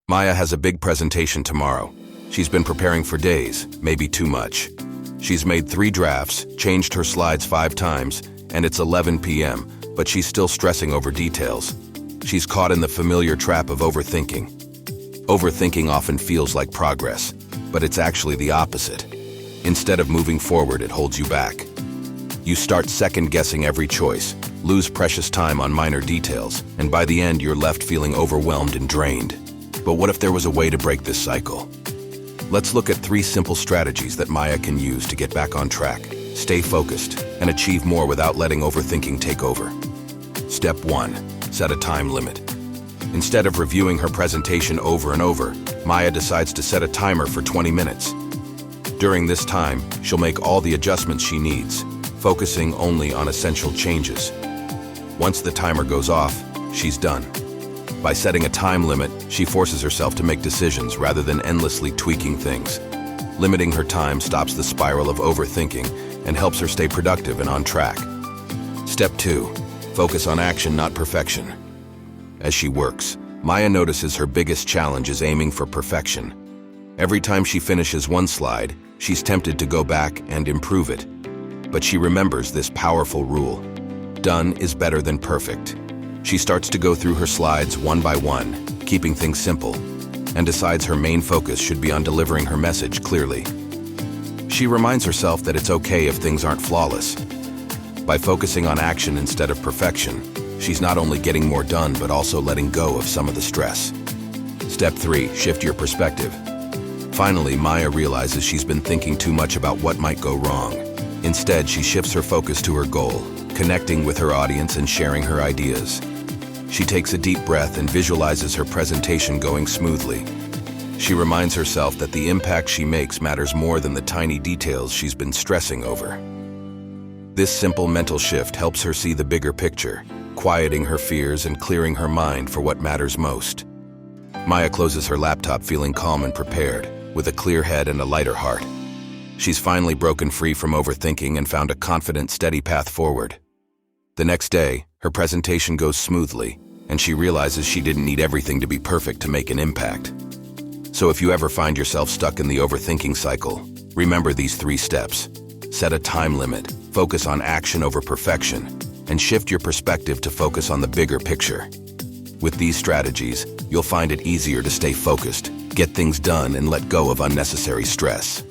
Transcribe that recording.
Maya has a big presentation tomorrow. She's been preparing for days, maybe too much. She's made 3 drafts, changed her slides 5 times, and it's 11 p.m., but she's still stressing over details. She's caught in the familiar trap of overthinking. Overthinking often feels like progress, but it's actually the opposite. Instead of moving forward, it holds you back. You start second-guessing every choice, lose precious time on minor details, and by the end you're left feeling overwhelmed and drained. But what if there was a way to break this cycle? Let's look at 3 simple strategies that Maya can use to get back on track, stay focused, and achieve more without letting overthinking take over. Step 1. Set a time limit. Instead of reviewing her presentation over and over, Maya decides to set a timer for 20 minutes. During this time, she'll make all the adjustments she needs, focusing only on essential changes. Once the timer goes off, she's done. By setting a time limit, she forces herself to make decisions rather than endlessly tweaking things. Limiting her time stops the spiral of overthinking and helps her stay productive and on track. Step 2. Focus on action, not perfection. As she works, Maya notices her biggest challenge is aiming for perfection. Every time she finishes one slide, she's tempted to go back and improve it. But she remembers this powerful rule: done is better than perfect. She starts to go through her slides one by one, keeping things simple, and decides her main focus should be on delivering her message clearly. She reminds herself that it's okay if things aren't flawless. By focusing on action instead of perfection, she's not only getting more done but also letting go of some of the stress. Step 3. Shift your perspective. Finally, Maya realizes she's been thinking too much about what might go wrong. Instead, she shifts her focus to her goal, connecting with her audience and sharing her ideas. She takes a deep breath and visualizes her presentation going smoothly. She reminds herself that the impact she makes matters more than the tiny details she's been stressing over. This simple mental shift helps her see the bigger picture, quieting her fears and clearing her mind for what matters most. Maya closes her laptop feeling calm and prepared, with a clear head and a lighter heart. She's finally broken free from overthinking and found a confident, steady path forward. The next day, her presentation goes smoothly, and she realizes she didn't need everything to be perfect to make an impact. So if you ever find yourself stuck in the overthinking cycle, remember these 3 steps. Set a time limit, focus on action over perfection, and shift your perspective to focus on the bigger picture. With these strategies, you'll find it easier to stay focused, get things done, and let go of unnecessary stress.